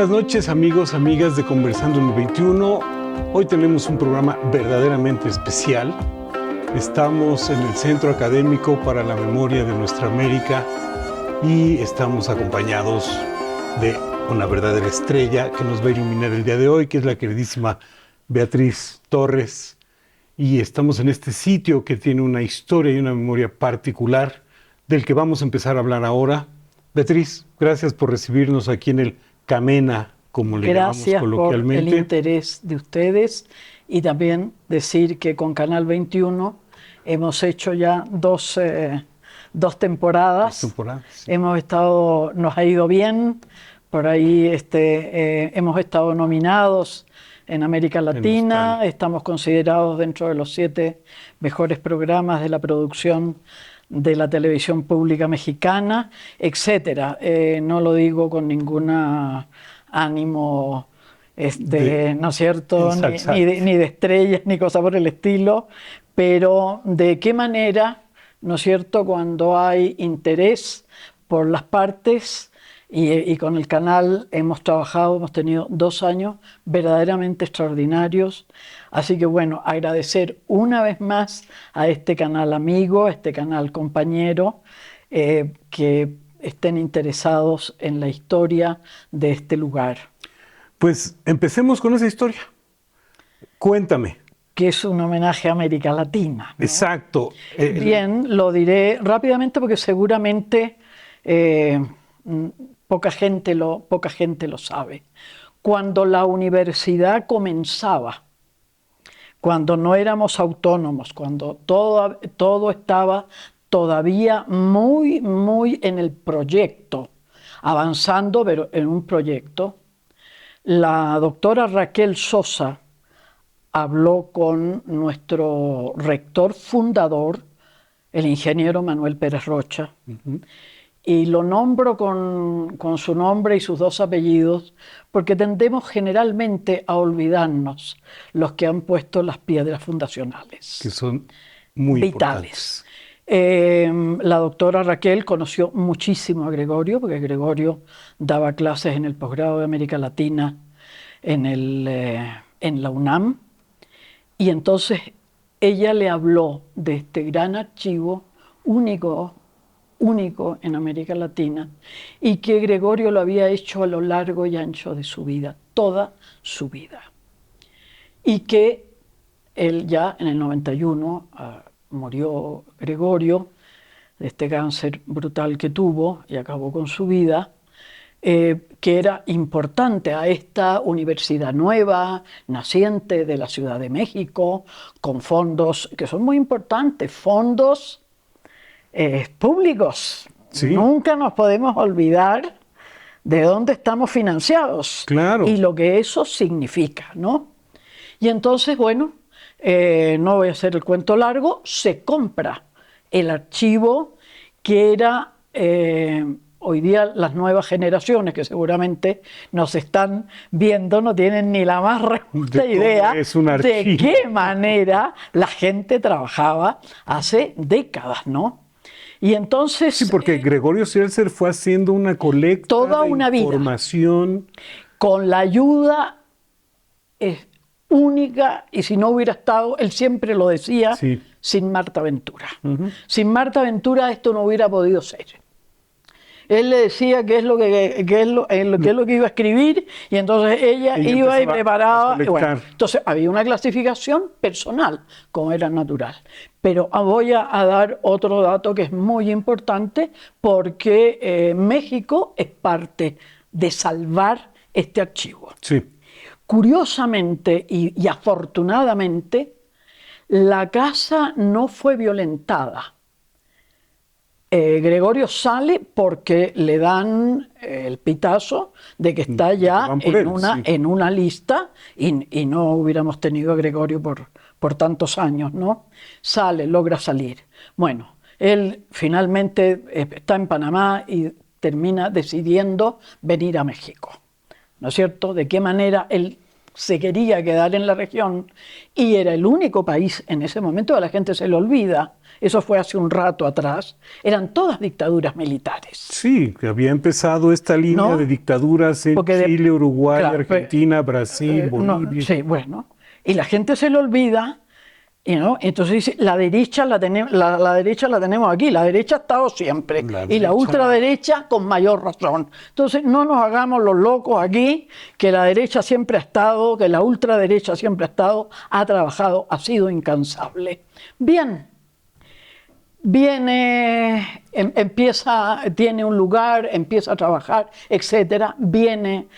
buenas noches, amigos, amigas de Conversando en el 21. Hoy tenemos un programa verdaderamente especial. Estamos en el Centro Académico para la Memoria de Nuestra América y estamos acompañados de una verdadera estrella que nos va a iluminar el día de hoy, que es la queridísima Beatriz Torres. Y estamos en este sitio que tiene una historia y una memoria particular del que vamos a empezar a hablar ahora. Beatriz, gracias por recibirnos aquí en el Camena, como le llamamos coloquialmente. Gracias por el interés de ustedes y también decir que con Canal 21 hemos hecho ya dos temporadas. Sí. Nos ha ido bien, por ahí hemos estado nominados en América Latina, estamos considerados dentro de los 7 mejores programas de la producción de la televisión pública mexicana, etcétera. No lo digo con ningún ánimo, ¿no es cierto?, ni de estrellas, ni cosa por el estilo, pero de qué manera, ¿no es cierto?, cuando hay interés por las partes, y con el canal hemos tenido 2 años verdaderamente extraordinarios. Así que bueno, agradecer una vez más a este canal amigo, a este canal compañero, que estén interesados en la historia de este lugar. Pues empecemos con esa historia. Cuéntame. Que es un homenaje a América Latina, ¿no? Exacto. Bien, lo diré rápidamente porque seguramente poca gente lo sabe. Cuando la universidad comenzaba, cuando no éramos autónomos, cuando todo estaba todavía muy, muy en el proyecto, avanzando, pero en un proyecto, la doctora Raquel Sosa habló con nuestro rector fundador, el ingeniero Manuel Pérez Rocha, y lo nombro con su nombre y sus 2 apellidos, porque tendemos generalmente a olvidarnos los que han puesto las piedras fundacionales. Que son muy vitales. Importantes. La doctora Raquel conoció muchísimo a Gregorio, porque Gregorio daba clases en el posgrado de América Latina en la UNAM, y entonces ella le habló de este gran archivo único en América Latina, y que Gregorio lo había hecho a lo largo y ancho de su vida, toda su vida. Y que él ya en el 91 murió Gregorio de este cáncer brutal que tuvo y acabó con su vida, que era importante a esta universidad nueva, naciente de la Ciudad de México, con fondos que son muy importantes, fondos públicos. Sí. Nunca nos podemos olvidar de dónde estamos financiados. Claro. Y lo que eso significa, ¿no? Y entonces, bueno, no voy a hacer el cuento largo, se compra el archivo que era, hoy día las nuevas generaciones que seguramente nos están viendo no tienen ni la más remota idea de qué manera la gente trabajaba hace décadas, ¿no? Y entonces... Sí, porque Gregorio Seltzer fue haciendo una colecta toda de una información. Vida, con la ayuda única, y si no hubiera estado, él siempre lo decía, sí, sin Marta Ventura. Sin Marta Ventura esto no hubiera podido ser. Él le decía qué es lo que iba a escribir, y entonces ella iba y preparaba. Bueno, entonces había una clasificación personal, como era natural. Pero voy a dar otro dato que es muy importante, porque México es parte de salvar este archivo. Sí. Curiosamente y afortunadamente, la casa no fue violentada. Gregorio sale porque le dan el pitazo de que está ya en una lista, y no hubiéramos tenido a Gregorio por tantos años, ¿no? Logra salir. Bueno, él finalmente está en Panamá y termina decidiendo venir a México, ¿no es cierto? De qué manera él se quería quedar en la región y era el único país en ese momento, a la gente se le olvida, eso fue hace un rato atrás, eran todas dictaduras militares. Sí, que había empezado esta línea, ¿no?, de dictaduras en Chile, Uruguay, claro, Argentina, Brasil, Bolivia. Sí, bueno, y la gente se le olvida. ¿No? Entonces dice, la derecha la tenemos aquí, la derecha ha estado siempre, y la ultraderecha con mayor razón. Entonces no nos hagamos los locos aquí, que la derecha siempre ha estado, que la ultraderecha siempre ha estado, ha trabajado, ha sido incansable. Bien, viene, empieza, tiene un lugar, empieza a trabajar, etcétera, viene...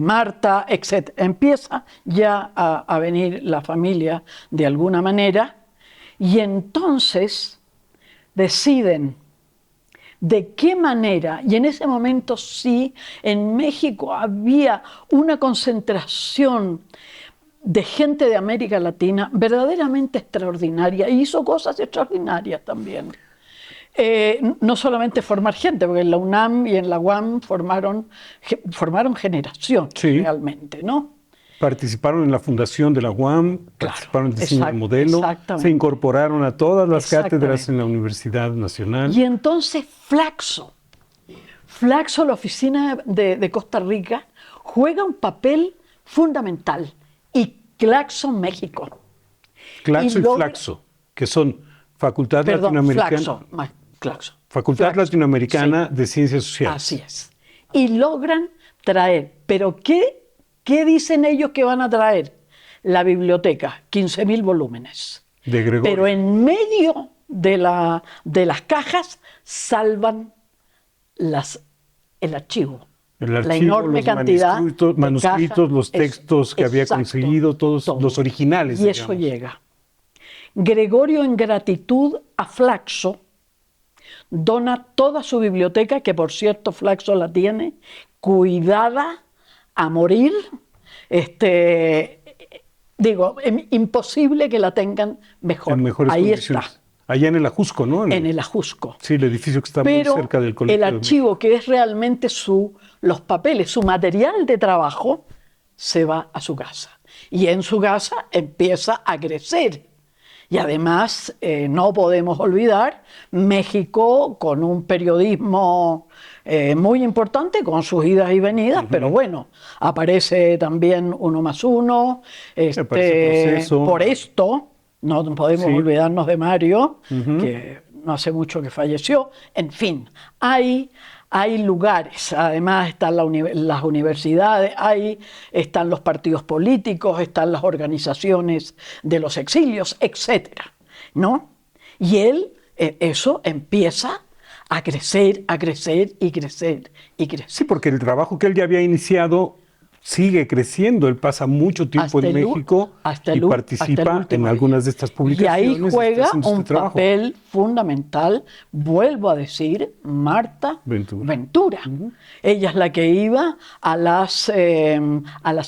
Marta, etc. Empieza ya a venir la familia de alguna manera y entonces deciden de qué manera, y en ese momento sí, en México había una concentración de gente de América Latina verdaderamente extraordinaria, y hizo cosas extraordinarias también. No solamente formar gente, porque en la UNAM y en la UAM formaron generaciones, sí, realmente, ¿no? Participaron en la fundación de la UAM, participaron en el diseño del modelo, se incorporaron a todas las cátedras en la Universidad Nacional. Y entonces Flaxo, la oficina de Costa Rica, juega un papel fundamental, y Claxo México. Claxo y Flaxo, que son Facultad Latinoamericana. Facultad Latinoamericana, sí, de Ciencias Sociales. Así es. Y logran traer, pero ¿qué dicen ellos que van a traer? La biblioteca, 15.000 volúmenes. De Gregorio. Pero en medio de las cajas salvan el archivo. La enorme cantidad manuscritos, los textos que había conseguido, todos los originales. Y eso llega. Gregorio, en gratitud a Flaxo, dona toda su biblioteca, que por cierto Flaxo la tiene cuidada a morir. Imposible que la tengan mejor. En mejores ahí condiciones. Está. Allá en el Ajusco, ¿no? En el Ajusco. Sí, el edificio que está muy cerca del colegio. El archivo, que es realmente los papeles, su material de trabajo, se va a su casa. Y en su casa empieza a crecer. Y además, no podemos olvidar, México con un periodismo muy importante, con sus idas y venidas, pero bueno, aparece también 1+1, por esto, no podemos olvidarnos de Mario, que no hace mucho que falleció, en fin, hay lugares, además están las universidades, están los partidos políticos, están las organizaciones de los exilios, etcétera, ¿no? Y eso empieza a crecer y crecer y crecer. Sí, porque el trabajo que él ya había iniciado sigue creciendo. Él pasa mucho tiempo en México y participa en algunas de estas publicaciones. Y ahí juega un papel fundamental, vuelvo a decir, Marta Ventura. Ella es la que iba a las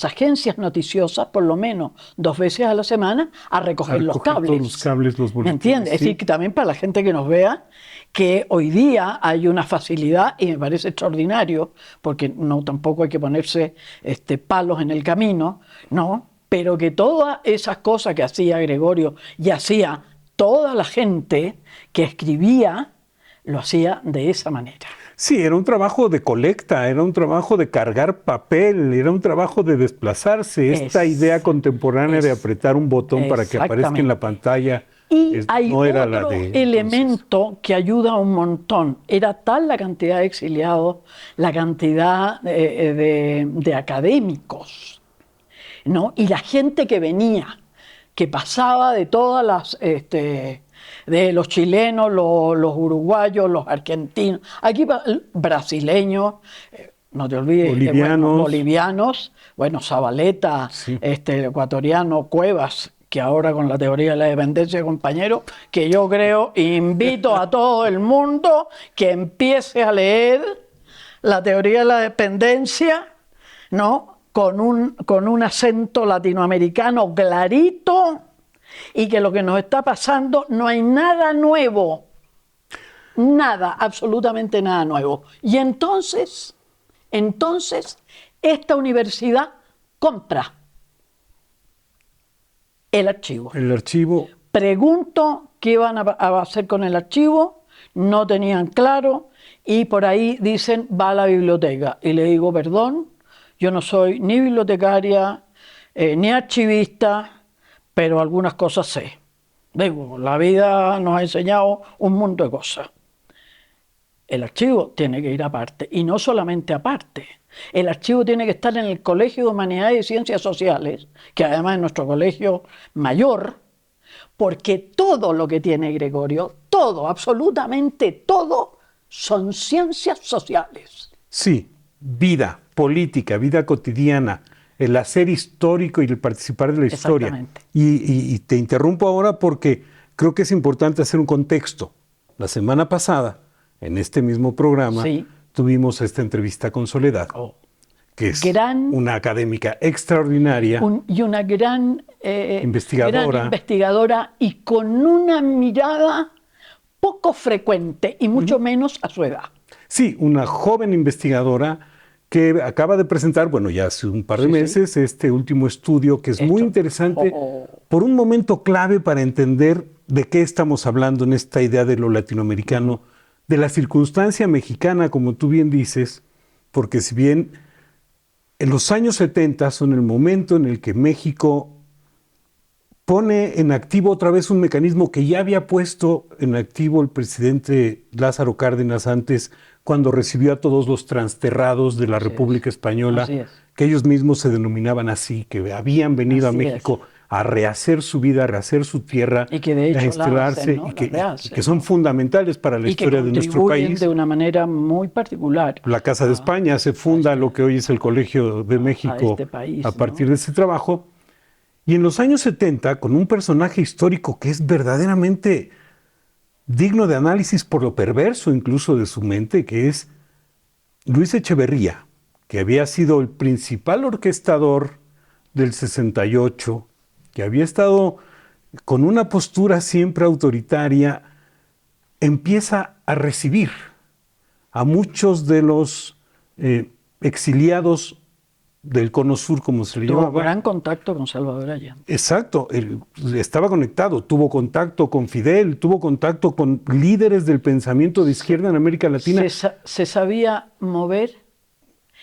agencias noticiosas, por lo menos 2 veces a la semana, a recoger los cables. Todos los cables, los boletines. ¿Me entiendes? Es decir, que también para la gente que nos vea, que hoy día hay una facilidad, y me parece extraordinario, porque tampoco hay que ponerse palos en el camino, ¿no? Pero que todas esas cosas que hacía Gregorio y hacía toda la gente que escribía, lo hacía de esa manera. Sí, era un trabajo de colecta, era un trabajo de cargar papel, era un trabajo de desplazarse. Esta idea contemporánea de apretar un botón para que aparezca en la pantalla. Y hay otro elemento que ayuda un montón. Era tal la cantidad de exiliados, la cantidad de académicos, ¿no? Y la gente que venía, que pasaba de todas las... de los chilenos, los uruguayos, los argentinos, aquí brasileños, no te olvides, bolivianos, Zabaleta, el ecuatoriano, Cuevas, que ahora con la teoría de la dependencia, compañero, que yo creo, invito a todo el mundo que empiece a leer la teoría de la dependencia, ¿no? Con un acento latinoamericano clarito, y que lo que nos está pasando no hay nada nuevo, nada, absolutamente nada nuevo. Y entonces esta universidad compra el archivo. El archivo. Pregunto qué van a hacer con el archivo, no tenían claro, y por ahí dicen, va a la biblioteca. Y le digo, perdón, yo no soy ni bibliotecaria, ni archivista, pero algunas cosas sé. Digo, la vida nos ha enseñado un mundo de cosas. El archivo tiene que ir aparte, y no solamente aparte. El archivo tiene que estar en el Colegio de Humanidades y Ciencias Sociales, que además es nuestro colegio mayor, porque todo lo que tiene Gregorio, todo, absolutamente todo, son ciencias sociales. Sí, vida política, vida cotidiana, el hacer histórico y el participar de la historia. Exactamente. Y te interrumpo ahora porque creo que es importante hacer un contexto. La semana pasada, en este mismo programa, Sí. tuvimos esta entrevista con Soledad, que es una académica extraordinaria. Y una gran investigadora. Investigadora, y con una mirada poco frecuente y mucho menos a su edad. Sí, una joven investigadora que acaba de presentar, bueno, ya hace un par de meses, este último estudio que es muy interesante por un momento clave para entender de qué estamos hablando en esta idea de lo latinoamericano, de la circunstancia mexicana, como tú bien dices, porque si bien en los años 70 son el momento en el que México pone en activo otra vez un mecanismo que ya había puesto en activo el presidente Lázaro Cárdenas antes, cuando recibió a todos los transterrados de la República Española, que ellos mismos se denominaban así, que habían venido a México a rehacer su vida, a rehacer su tierra, y que de hecho a instalarse, ¿no? y que son fundamentales para la historia de nuestro país. De una manera muy particular. La Casa de España se funda lo que hoy es el Colegio de México este país, a partir de ese trabajo. Y en los años 70, con un personaje histórico que es verdaderamente digno de análisis por lo perverso incluso de su mente, que es Luis Echeverría, que había sido el principal orquestador del 68, que había estado con una postura siempre autoritaria, empieza a recibir a muchos de los exiliados del Cono Sur, como se le llamaba. Tuvo gran contacto con Salvador Allende. Exacto, él estaba conectado, tuvo contacto con Fidel, tuvo contacto con líderes del pensamiento de izquierda en América Latina. Se sabía mover,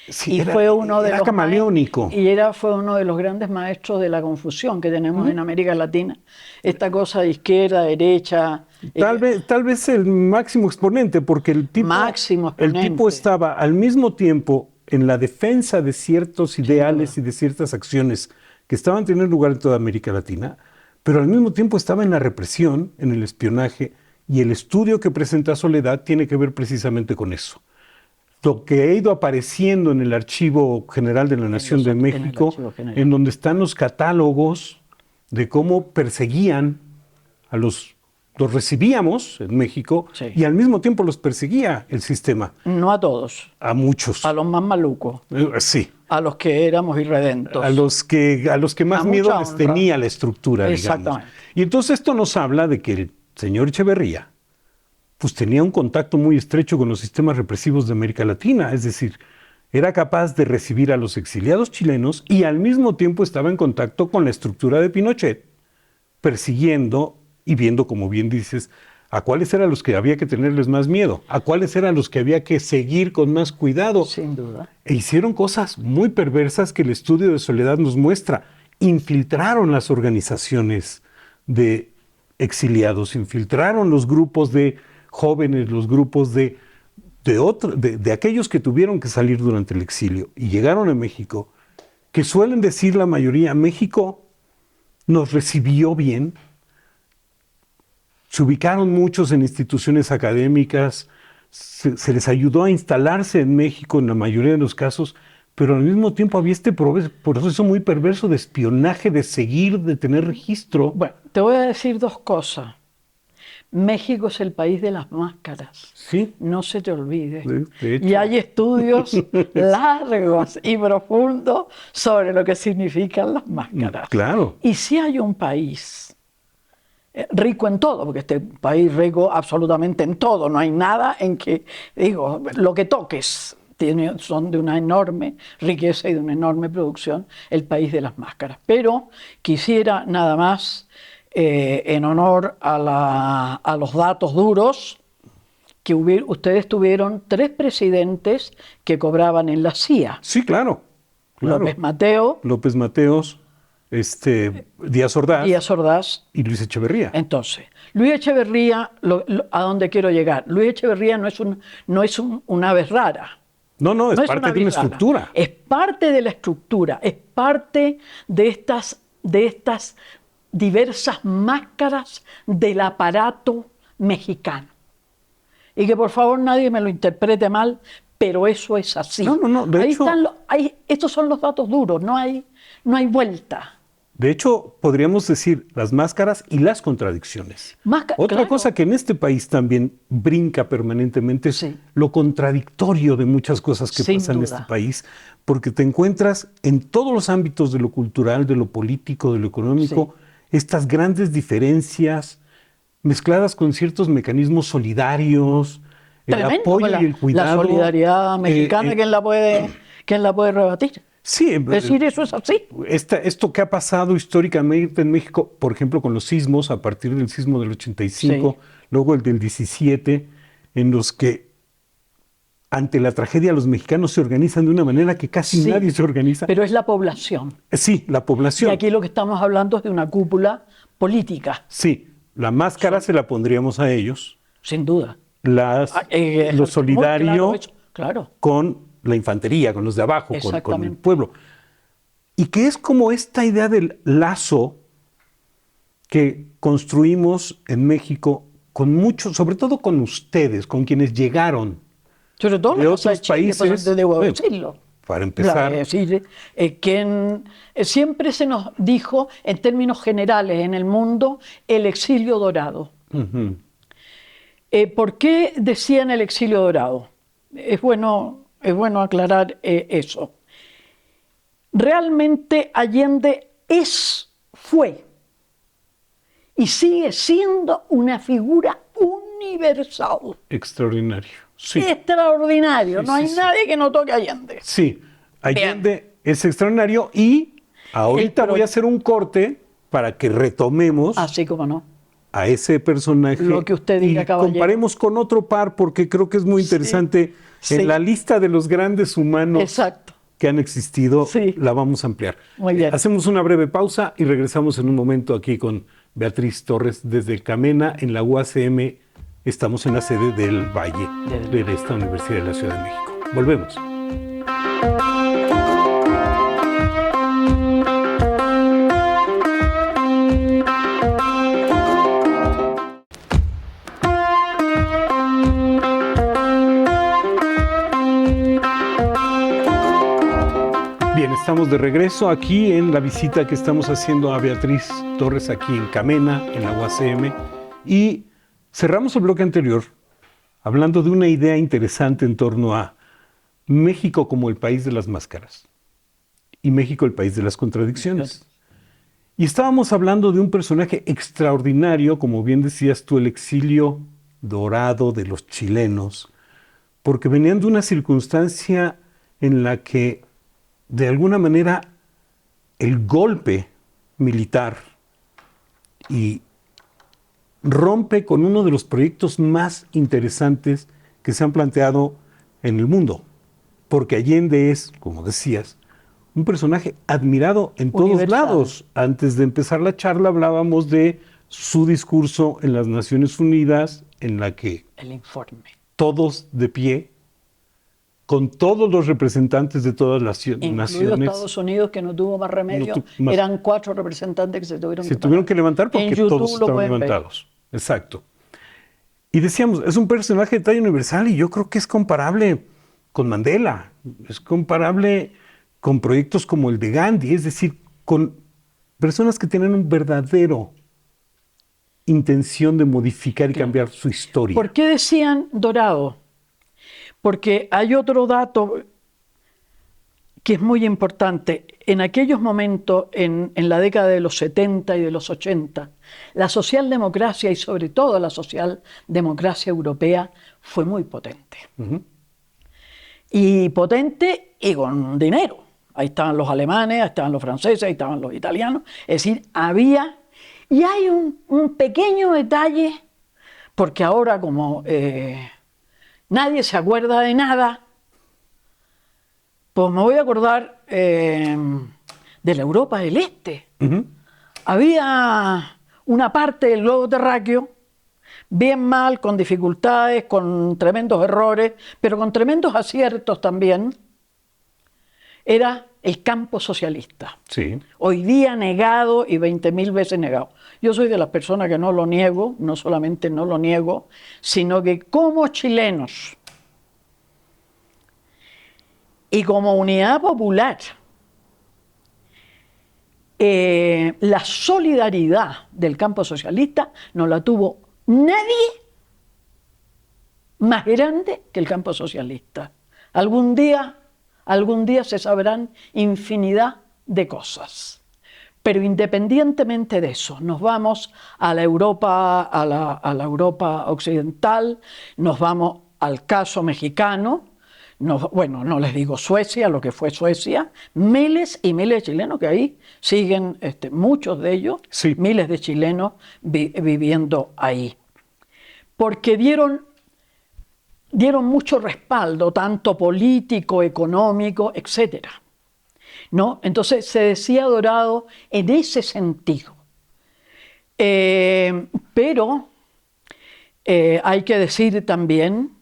sí, y fue uno de era los camaleónico. Fue uno de los grandes maestros de la confusión que tenemos en América Latina. Esta cosa de izquierda, derecha. Tal vez el máximo exponente, porque el tipo estaba al mismo tiempo en la defensa de ciertos ideales y de ciertas acciones que estaban teniendo lugar en toda América Latina, pero al mismo tiempo estaba en la represión, en el espionaje, y el estudio que presenta Soledad tiene que ver precisamente con eso. Lo que ha ido apareciendo en el Archivo General de la Nación de México, en donde están los catálogos de cómo perseguían a los recibíamos en México, y al mismo tiempo los perseguía el sistema. No a todos. A muchos. A los más malucos. Sí. A los que éramos irredentos. A los que más miedo les tenía la estructura, digamos. Y entonces esto nos habla de que el señor Echeverría pues tenía un contacto muy estrecho con los sistemas represivos de América Latina, es decir, era capaz de recibir a los exiliados chilenos y al mismo tiempo estaba en contacto con la estructura de Pinochet, persiguiendo y viendo, como bien dices, a cuáles eran los que había que tenerles más miedo, a cuáles eran los que había que seguir con más cuidado. Sin duda. E hicieron cosas muy perversas que el estudio de Soledad nos muestra. Infiltraron las organizaciones de exiliados, infiltraron los grupos de jóvenes, los grupos de aquellos que tuvieron que salir durante el exilio y llegaron a México, que suelen decir la mayoría, México nos recibió bien. Se ubicaron muchos en instituciones académicas, se les ayudó a instalarse en México en la mayoría de los casos, pero al mismo tiempo había este proceso muy perverso de espionaje, de seguir, de tener registro. Bueno, te voy a decir dos cosas. México es el país de las máscaras. Sí. No se te olvide. De hecho. Y hay estudios largos y profundos sobre lo que significan las máscaras. Claro. Y si hay un país rico en todo, porque este país rico absolutamente en todo, no hay nada en que, digo, lo que toques son de una enorme riqueza y de una enorme producción, el país de las máscaras. Pero quisiera nada más, en honor a los datos duros, que ustedes tuvieron 3 presidentes que cobraban en la CIA. Sí, claro. López Mateo, López Mateos, Díaz Ordaz, Díaz Ordaz y Luis Echeverría. Entonces, Luis Echeverría, ¿a dónde quiero llegar? Luis Echeverría no es una ave rara. No, es No parte de una rara. estructura. Es parte de la estructura, es parte de estas diversas máscaras del aparato mexicano. Y que por favor nadie me lo interprete mal, pero eso es así. No, de hecho, estos son los datos duros, no hay vuelta. De hecho, podríamos decir las máscaras y las contradicciones. Otra claro. cosa que en este país también brinca permanentemente es Sí. lo contradictorio de muchas cosas que Sin pasan en duda. este país, porque te encuentras en todos los ámbitos de lo cultural, de lo político, de lo económico, estas grandes diferencias mezcladas con ciertos mecanismos solidarios, el Tremendo, apoyo y el cuidado. La solidaridad mexicana, ¿quién la puede rebatir? Sí, Es decir, eso es así. Esto que ha pasado históricamente en México, por ejemplo, con los sismos, a partir del sismo del 85, Sí. luego el del 17, en los que ante la tragedia los mexicanos se organizan de una manera que casi Sí, nadie se organiza. Pero es la población. Sí, la Y población. aquí lo que estamos hablando es de una cúpula política, Sí, la máscara se la pondríamos a ellos, sin duda. lo Muy solidario claro eso, claro. con la infantería, con los de abajo, con el Exactamente. pueblo. Y que es como esta idea del lazo que construimos en México con muchos, sobre todo con ustedes, con quienes llegaron Sobre todo de la cosa otros Chile, países. pues, debo Bueno, decirlo. para empezar, Es decir, siempre se nos dijo, en términos generales en el mundo, el exilio dorado. ujú, ¿Por qué decían el exilio dorado? Es bueno aclarar eso. Realmente Allende fue y sigue siendo una figura universal. extraordinario. Sí, Extraordinario. Sí, No hay sí. nadie que no toque a Allende. sí. Allende es extraordinario y ahorita voy a hacer un corte para que retomemos Así como no. a ese personaje Lo que usted diga, y caballero. comparemos con otro par porque creo que es muy interesante. sí. En la lista de los grandes humanos Exacto. que han existido, Sí. la vamos a ampliar. Muy bien. Hacemos una breve pausa y regresamos en un momento aquí con Beatriz Torres desde el Camena en la UACM. Estamos en la sede del Valle de esta Universidad de la Ciudad de México. Volvemos. Bien, estamos de regreso aquí en la visita que estamos haciendo a Beatriz Torres aquí en Camena, en la UACM, y cerramos el bloque anterior hablando de una idea interesante en torno a México como el país de las máscaras y México el país de las contradicciones. Y estábamos hablando de un personaje extraordinario, como bien decías tú, el exilio dorado de los chilenos, porque venían de una circunstancia en la que de alguna manera el golpe militar y rompe con uno de los proyectos más interesantes que se han planteado en el mundo, porque Allende es, como decías, un personaje admirado en todos Universal. lados. Antes de empezar la charla hablábamos de su discurso en las Naciones Unidas, en la que El informe. todos de pie, con todos los representantes de todas las Incluido naciones, Estados Unidos, que no tuvo más remedio. No tu- más- Eran 4 representantes que se tuvieron que levantar porque En YouTube todos lo estaban pueden ver. levantados. Exacto. Y decíamos, es un personaje de talla universal y yo creo que es comparable con Mandela, es comparable con proyectos como el de Gandhi, es decir, con personas que tienen un verdadero intención de modificar y cambiar su historia. ¿Por qué decían dorado? Porque hay otro dato que es muy importante. En aquellos momentos, en la década de los 70 y de los 80, la socialdemocracia y sobre todo la socialdemocracia europea fue muy potente. Ujú. y potente y con dinero. Ahí estaban los alemanes, ahí estaban los franceses, ahí estaban los italianos. Es decir, había... Y hay un pequeño detalle, porque ahora como nadie se acuerda de nada, pues me voy a acordar de la Europa del Este. Había una parte del globo terráqueo bien mal, con dificultades, con tremendos errores, pero con tremendos aciertos también. Era el campo socialista. Sí. Hoy día negado y 20.000 veces negado. Yo soy de las personas que no lo niego, no solamente no lo niego, sino que como chilenos y como unidad popular, la solidaridad del campo socialista no la tuvo nadie más grande que el campo socialista. Algún día se sabrán infinidad de cosas. Pero independientemente de eso, nos vamos a la Europa, a la Europa occidental, nos vamos al caso mexicano, bueno, no les digo Suecia, lo que fue Suecia, miles y miles de chilenos que ahí siguen, muchos de ellos, sí, miles de chilenos viviendo ahí. Porque dieron mucho respaldo, tanto político, económico, etcétera, ¿no? Entonces se decía Dorado en ese sentido. Pero hay que decir también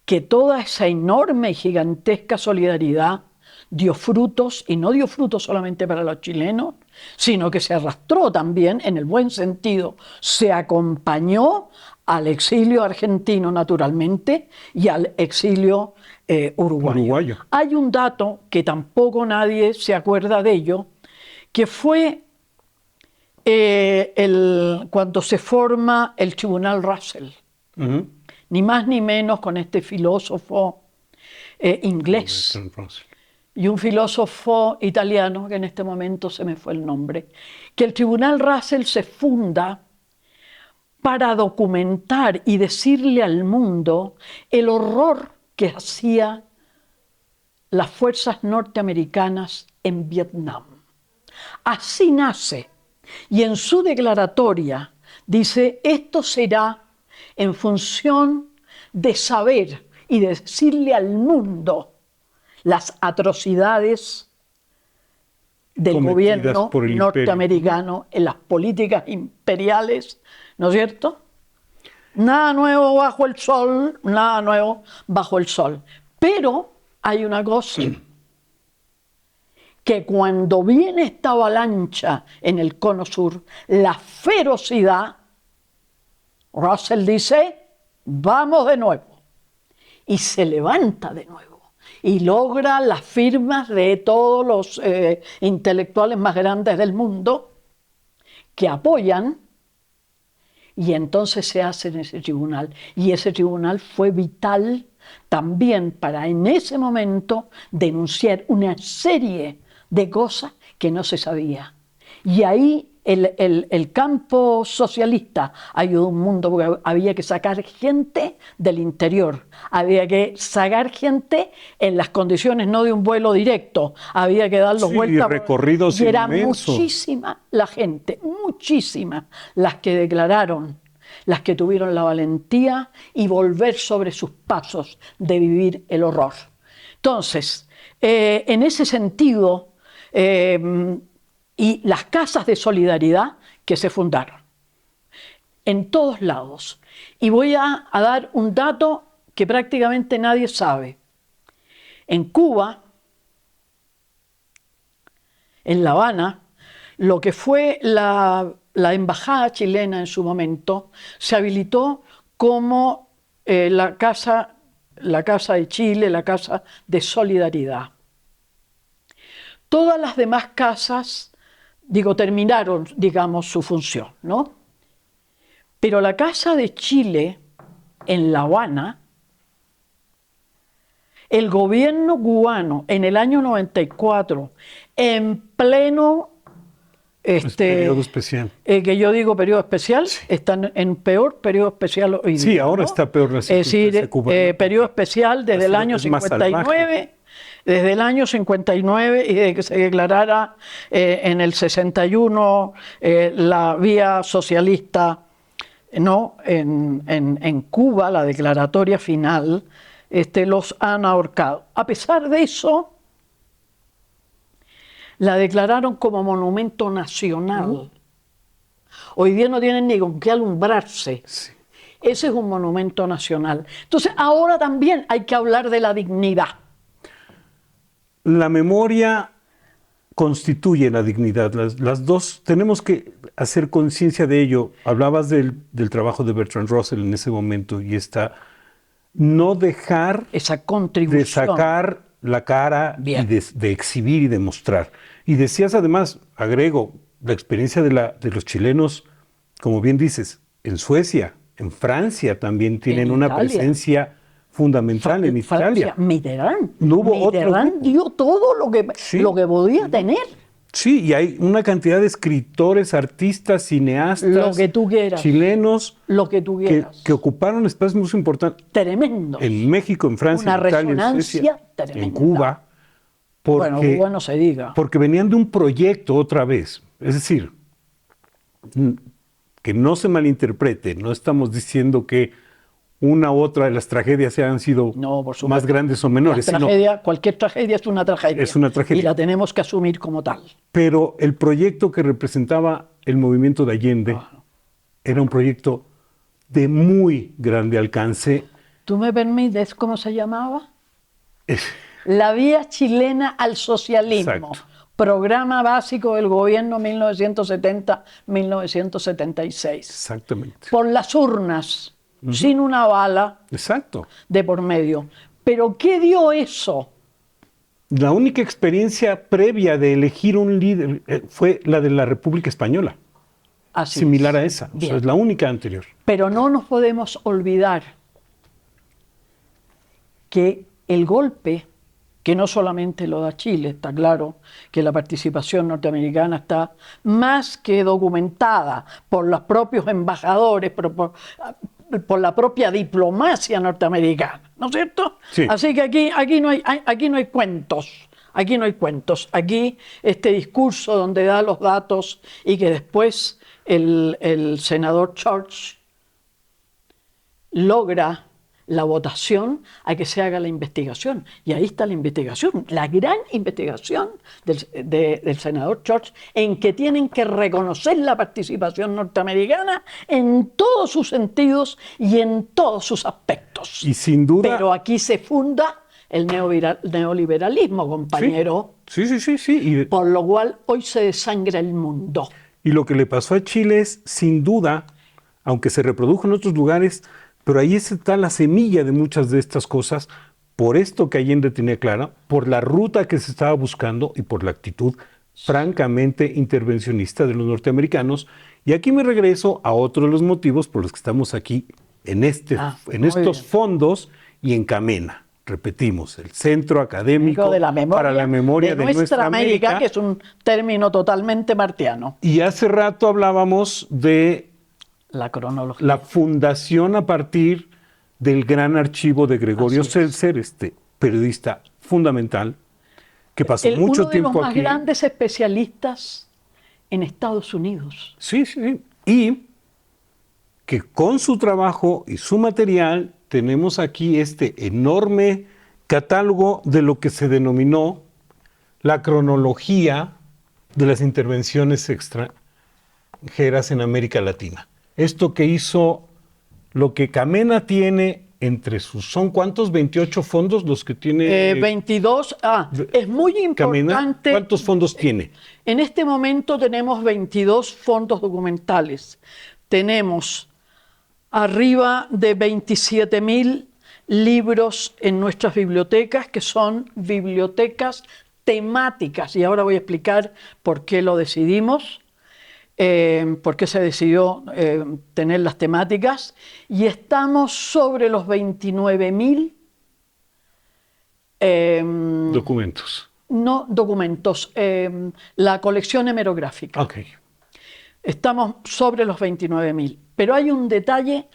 que toda esa enorme y gigantesca solidaridad dio frutos, y no dio frutos solamente para los chilenos, sino que se arrastró también, en el buen sentido, se acompañó al exilio argentino naturalmente y al exilio uruguayo. Hay un dato que tampoco nadie se acuerda de ello, que fue cuando se forma el Tribunal Russell. Ni más ni menos con este filósofo inglés y un filósofo italiano, que en este momento se me fue el nombre, que el Tribunal Russell se funda para documentar y decirle al mundo el horror que hacían las fuerzas norteamericanas en Vietnam. Así nace, y en su declaratoria dice: esto será en función de saber y de decirle al mundo las atrocidades del gobierno norteamericano en las políticas imperiales, ¿no es cierto? Nada nuevo bajo el sol, nada nuevo bajo el sol. Pero hay una cosa, que cuando viene esta avalancha en el cono sur, la ferocidad, Russell dice: vamos de nuevo. Y se levanta de nuevo. Y logra las firmas de todos los intelectuales más grandes del mundo que apoyan, y entonces se hace en ese tribunal. Y ese tribunal fue vital también para en ese momento denunciar una serie de cosas que no se sabía. Y ahí el campo socialista ayudó un mundo, porque había que sacar gente del interior, había que sacar gente en las condiciones no de un vuelo directo, había que darlos vueltas. Recorridos y era inmensos. muchísima la gente, muchísimas las que declararon, las que tuvieron la valentía y volver sobre sus pasos de vivir el horror. Entonces, en ese sentido, y las casas de solidaridad que se fundaron en todos lados. Y voy a dar un dato que prácticamente nadie sabe. En Cuba, en La Habana, lo que fue la embajada chilena en su momento, se habilitó como la casa de Chile, la casa de solidaridad. Todas las demás casas, terminaron, su función, ¿no? Pero la Casa de Chile, en La Habana, el gobierno cubano, en el año 94, en pleno Es periodo especial. Que yo digo periodo especial, están en peor periodo especial hoy día. Sí, ahora ¿no? está peor la circunstancia. Es decir, periodo especial desde el año 59, desde el año 59 y de que se declarara en el 61 la vía socialista, ¿no? En Cuba, la declaratoria final, los han ahorcado. A pesar de eso, la declararon como monumento nacional. Hoy día no tienen ni con qué alumbrarse. Sí. Ese es un monumento nacional. Entonces, ahora también hay que hablar de la dignidad. La memoria constituye la dignidad. Las dos tenemos que hacer conciencia de ello. Hablabas del trabajo de Bertrand Russell en ese momento y no dejar esa contribución de sacar la cara y de exhibir y de mostrar. Y decías además, agrego, la experiencia de los chilenos, como bien dices, en Suecia, en Francia también tienen una presencia fundamental en Italia. Mitterrand. No hubo Mitterrand dio todo lo que podía tener. Sí, y hay una cantidad de escritores, artistas, cineastas, lo que tú quieras, chilenos, lo que tú quieras, que ocuparon espacios muy importantes. Tremendo. En México, en Francia, una en Italia, en Suecia, en Cuba. Bueno, Cuba no se diga. Porque venían de un proyecto otra vez. Es decir, que no se malinterprete, no estamos diciendo que una u otra de las tragedias hayan sido más grandes o menores. Cualquier tragedia es una tragedia. Es una tragedia. Y la tenemos que asumir como tal. Pero el proyecto que representaba el movimiento de Allende era un proyecto de muy grande alcance. ¿Tú me permites cómo se llamaba? La vía chilena al socialismo. Exacto. Programa básico del gobierno 1970-1976. Exactamente. Por las urnas, sin una bala de por medio. ¿Pero qué dio eso? La única experiencia previa de elegir un líder fue la de la República Española. Similar a esa. O sea, es la única anterior. Pero no nos podemos olvidar que el golpe, que no solamente lo da Chile, está claro que la participación norteamericana está más que documentada por los propios embajadores, por la propia diplomacia norteamericana, ¿no es cierto? Sí. Así que aquí no hay cuentos. Aquí no hay cuentos. Aquí este discurso donde da los datos y que después el senador Church logra la votación a que se haga la investigación. Y ahí está la investigación, la gran investigación del senador Church, en que tienen que reconocer la participación norteamericana en todos sus sentidos y en todos sus aspectos. Y sin duda... Pero aquí se funda el neoliberalismo, compañero. Sí. Y por lo cual hoy se desangra el mundo. Y lo que le pasó a Chile es, sin duda, aunque se reprodujo en otros lugares, pero ahí está la semilla de muchas de estas cosas, por esto que Allende tenía clara, por la ruta que se estaba buscando y por la actitud francamente intervencionista de los norteamericanos. Y aquí me regreso a otro de los motivos por los que estamos aquí en estos fondos y en Camena. Repetimos, el Centro Académico para la Memoria de Nuestra América, que es un término totalmente martiano. Y hace rato hablábamos de la cronología. La fundación a partir del gran archivo de Gregorio Seltzer, periodista fundamental, que pasó mucho tiempo aquí. Uno de los más grandes especialistas en Estados Unidos. Sí. Y que con su trabajo y su material tenemos aquí este enorme catálogo de lo que se denominó la cronología de las intervenciones extranjeras en América Latina. Esto que hizo, lo que Camena tiene entre sus, ¿son cuántos? 28 fondos los que tiene. 22. Es muy importante. Camena, ¿cuántos fondos tiene? En este momento tenemos 22 fondos documentales. Tenemos arriba de 27.000 libros en nuestras bibliotecas, que son bibliotecas temáticas. Y ahora voy a explicar por qué lo decidimos. Por qué se decidió tener las temáticas, y estamos sobre los 29.000 documentos. no documentos, la colección hemerográfica. Ok. Estamos sobre los 29.000. Pero hay un detalle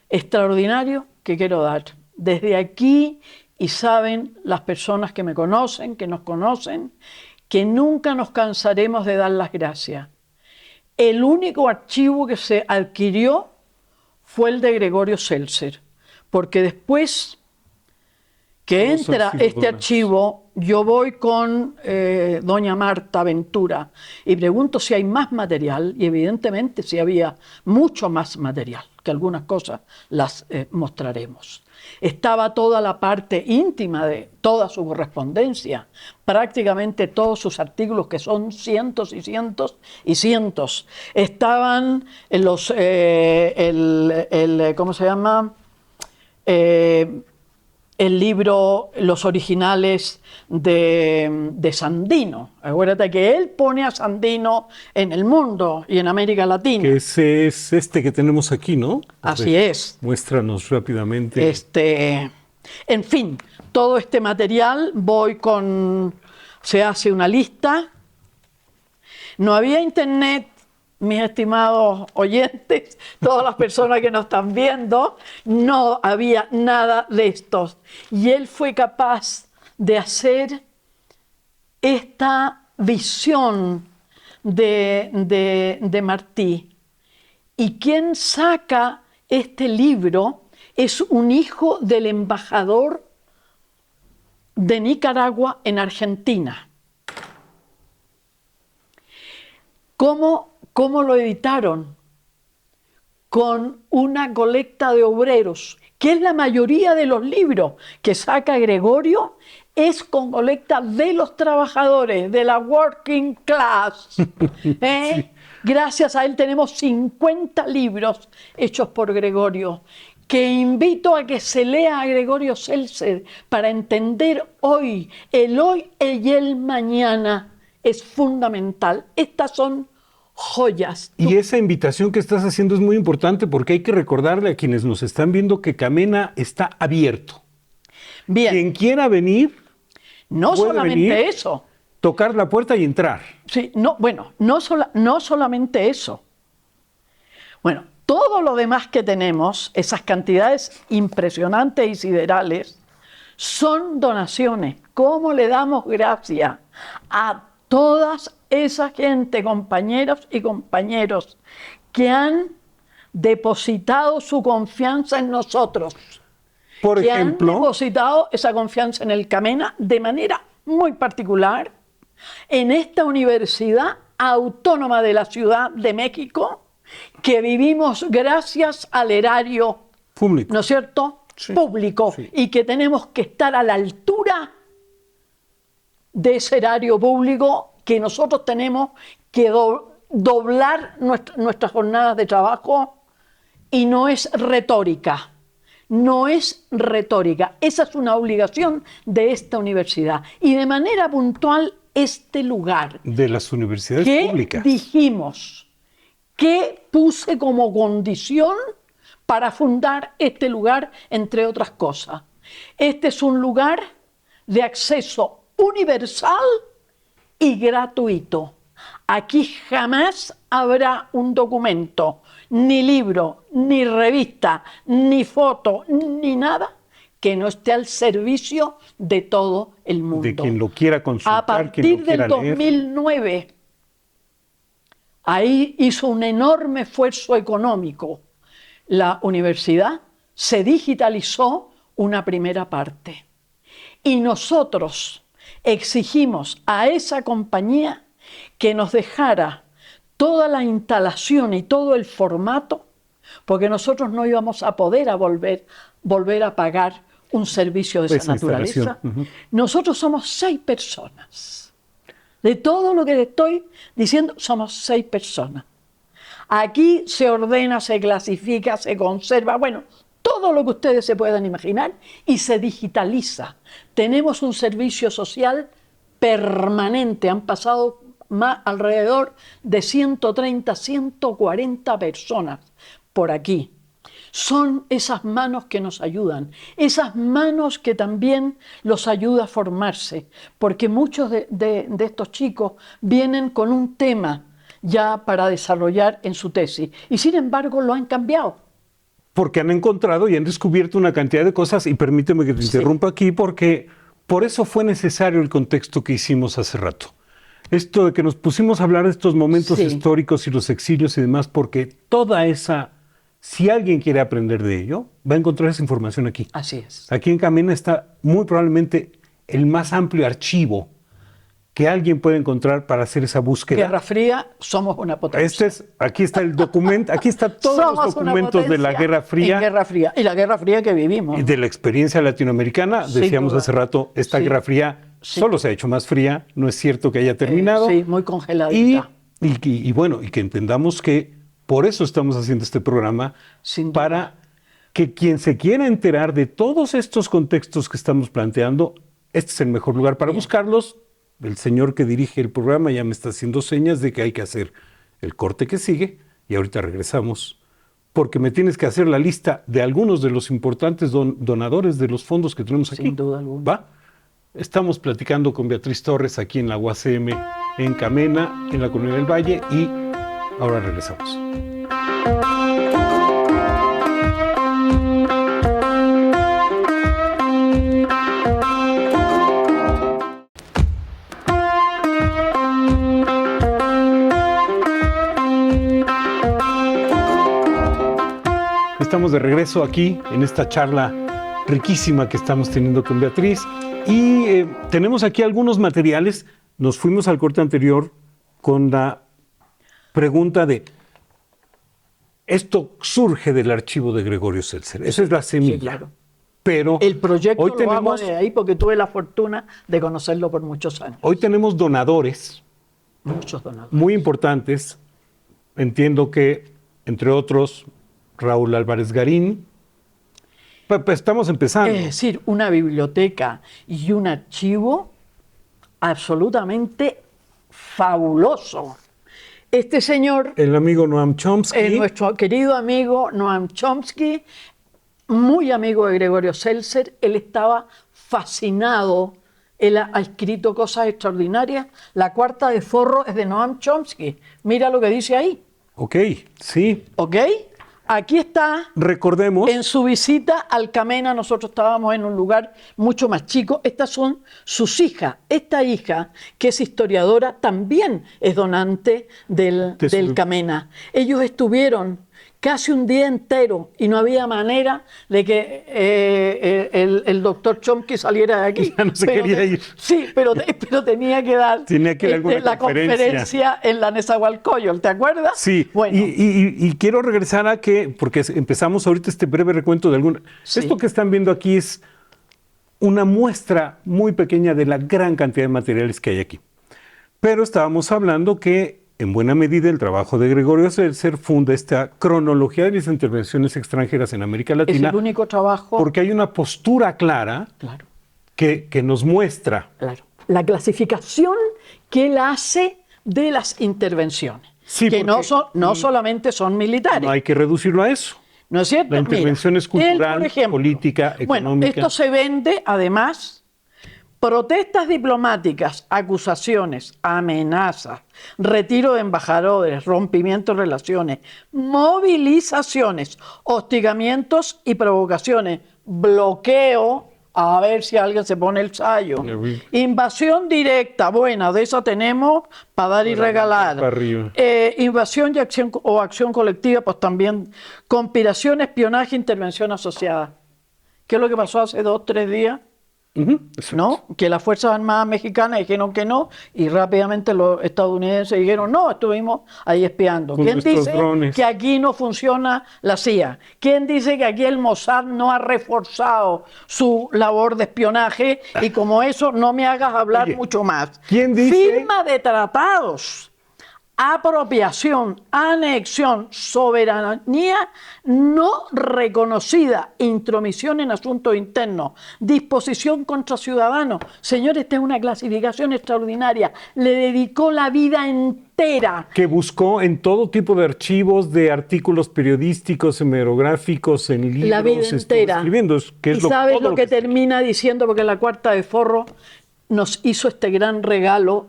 extraordinario que quiero dar. Desde aquí, y saben las personas que me conocen, que nos conocen, que nunca nos cansaremos de dar las gracias. El único archivo que se adquirió fue el de Gregorio Seltzer, porque después que entra este archivo, yo voy con doña Marta Ventura y pregunto si hay más material, y evidentemente sí había mucho más material, que algunas cosas las mostraremos. Estaba toda la parte íntima de toda su correspondencia, prácticamente todos sus artículos, que son cientos y cientos y cientos. Estaban los, ¿cómo se llama? El libro, los originales de Sandino. Acuérdate que él pone a Sandino en el mundo y en América Latina. Que ese es este que tenemos aquí, ¿no? Así es. Muéstranos rápidamente. En fin, todo este material se hace una lista. No había internet, mis estimados oyentes, todas las personas que nos están viendo, no había nada de esto. Y él fue capaz de hacer esta visión de Martí. Y quien saca este libro es un hijo del embajador de Nicaragua en Argentina. ¿Cómo lo editaron? Con una colecta de obreros, que es la mayoría de los libros que saca Gregorio, es con colecta de los trabajadores, de la working class. Sí. Gracias a él tenemos 50 libros hechos por Gregorio, que invito a que se lea a Gregorio Seltzer para entender hoy. El hoy y el mañana es fundamental. Estas son joyas. Y esa invitación que estás haciendo es muy importante, porque hay que recordarle a quienes nos están viendo que Camena está abierto. Bien. Quien quiera venir, no solamente eso. Tocar la puerta y entrar. Sí, no solamente eso. Bueno, todo lo demás que tenemos, esas cantidades impresionantes y siderales, son donaciones. ¿Cómo le damos gracias a todas esa gente, compañeros y compañeros, que han depositado su confianza en nosotros? Por ejemplo, han depositado esa confianza en el Camena de manera muy particular, en esta Universidad Autónoma de la Ciudad de México, que vivimos gracias al erario público, ¿no es cierto? Sí, público, sí. Y que tenemos que estar a la altura de ese erario público, que nosotros tenemos que doblar nuestras jornadas de trabajo, y no es retórica. No es retórica, esa es una obligación de esta universidad. Y de manera puntual, este lugar. De las universidades públicas. ¿Qué dijimos? ¿Qué puse como condición para fundar este lugar, entre otras cosas? Este es un lugar de acceso universal y gratuito. Aquí jamás habrá un documento, ni libro, ni revista, ni foto, ni nada que no esté al servicio de todo el mundo. De quien lo quiera consultar, a partir del 2009, ahí hizo un enorme esfuerzo económico. La universidad se digitalizó una primera parte. Y nosotros exigimos a esa compañía que nos dejara toda la instalación y todo el formato, porque nosotros no íbamos a poder volver a pagar un servicio de esa naturaleza. Nosotros somos 6 personas. De todo lo que le estoy diciendo, somos 6 personas. Aquí se ordena, se clasifica, se conserva, bueno, todo lo que ustedes se puedan imaginar, y se digitaliza. Tenemos un servicio social permanente. Han pasado alrededor de 130, 140 personas por aquí. son esas manos que nos ayudan, esas manos que también los ayuda a formarse, porque muchos de estos chicos vienen con un tema ya para desarrollar en su tesis y sin embargo lo han cambiado. Porque han encontrado y han descubierto una cantidad de cosas, y permíteme que te interrumpa aquí, porque por eso fue necesario el contexto que hicimos hace rato. Esto de que nos pusimos a hablar de estos momentos históricos y los exilios y demás, porque toda esa, si alguien quiere aprender de ello, va a encontrar esa información aquí. Así es. Aquí en Camena está muy probablemente el más amplio archivo que alguien puede encontrar para hacer esa búsqueda. Guerra Fría, somos una potencia. Aquí está el documento, aquí están todos los documentos de la Guerra Fría. Guerra Fría. Y la Guerra Fría que vivimos. Y de la experiencia latinoamericana. Decíamos hace rato, esta Guerra Fría solo se ha hecho más fría, no es cierto que haya terminado. Sí, muy congeladita. Y bueno, y que entendamos que por eso estamos haciendo este programa, para que quien se quiera enterar de todos estos contextos que estamos planteando, este es el mejor lugar para buscarlos. El señor que dirige el programa ya me está haciendo señas de que hay que hacer el corte que sigue, y ahorita regresamos, porque me tienes que hacer la lista de algunos de los importantes donadores de los fondos que tenemos aquí. Sin duda alguna. ¿Va? Estamos platicando con Beatriz Torres aquí en la UACM en Camena, en la Colonia del Valle, y ahora regresamos. Estamos de regreso aquí en esta charla riquísima que estamos teniendo con Beatriz, y tenemos aquí algunos materiales. Nos fuimos al corte anterior con la pregunta de esto surge del archivo de Gregorio Seltzer. Esa es la semilla. Sí, claro. Pero el proyecto hoy lo hago de ahí porque tuve la fortuna de conocerlo por muchos años. Hoy tenemos donadores, muchos donadores muy importantes. Entiendo que, entre otros, Raúl Álvarez Garín. Pues estamos empezando. Es decir, una biblioteca y un archivo absolutamente fabuloso. Este señor, el amigo Noam Chomsky, nuestro querido amigo Noam Chomsky, muy amigo de Gregorio Seltzer, él estaba fascinado. Él ha escrito cosas extraordinarias. La cuarta de forro es de Noam Chomsky. Mira lo que dice ahí. Ok, sí. Ok. Aquí está. Recordemos. En su visita al Camena, nosotros estábamos en un lugar mucho más chico. Estas son sus hijas. Esta hija, que es historiadora, también es donante del Camena. Ellos estuvieron casi un día entero y no había manera de que el doctor Chomsky saliera de aquí. Ya no se quería ir. Sí, pero tenía que dar la conferencia en la Nezahualcóyotl, ¿te acuerdas? Sí, bueno. Y quiero regresar a que, porque empezamos ahorita este breve recuento de alguna... Sí. Esto que están viendo aquí es una muestra muy pequeña de la gran cantidad de materiales que hay aquí. Pero estábamos hablando que en buena medida el trabajo de Gregorio Seltzer funda esta cronología de las intervenciones extranjeras en América Latina. Es el único trabajo. Porque hay una postura clara, claro, que nos muestra. Claro. La clasificación que él hace de las intervenciones. Sí, que no solamente son militares. No hay que reducirlo a eso. ¿No es cierto? La intervención es cultural, él, por ejemplo, política, económica. Bueno, esto se vende además. Protestas diplomáticas, acusaciones, amenazas, retiro de embajadores, rompimiento de relaciones, movilizaciones, hostigamientos y provocaciones, bloqueo, a ver si alguien se pone el sayo, invasión directa, bueno, de eso tenemos para dar y regalar, invasión y acción colectiva, pues también, conspiración, espionaje, intervención asociada. ¿Qué es lo que pasó hace 2 o 3 días? ¿No? Que las Fuerzas Armadas Mexicanas dijeron que no y rápidamente los estadounidenses dijeron no, estuvimos ahí espiando. ¿Quién dice que aquí no funciona la CIA? ¿Quién dice que aquí el Mossad no ha reforzado su labor de espionaje? Y como eso no me hagas hablar mucho más. ¿Quién dice? Firma de tratados apropiación, anexión, soberanía no reconocida, intromisión en asuntos internos, disposición contra ciudadanos. Señores, esta es una clasificación extraordinaria. Le dedicó la vida entera. Que buscó en todo tipo de archivos, de artículos periodísticos, hemerográficos, en libros. La vida entera. Escribiendo, que es ¿Y sabes lo que termina diciendo? Porque la Cuarta de Forro nos hizo este gran regalo,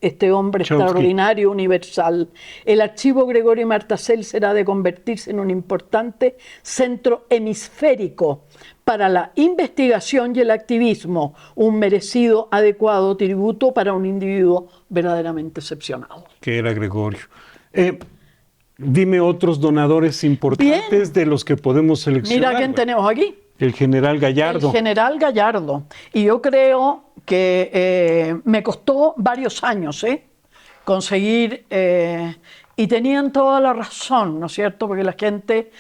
este hombre Chomsky, extraordinario, universal. El archivo Gregorio Martasel será de convertirse en un importante centro hemisférico para la investigación y el activismo, un merecido, adecuado tributo para un individuo verdaderamente excepcional. Que era Gregorio. Dime otros donadores importantes de los que podemos seleccionar. Mira quién tenemos aquí. El general Gallardo. El general Gallardo. Y yo creo que me costó varios años conseguir, y tenían toda la razón, ¿no es cierto? Porque la gente,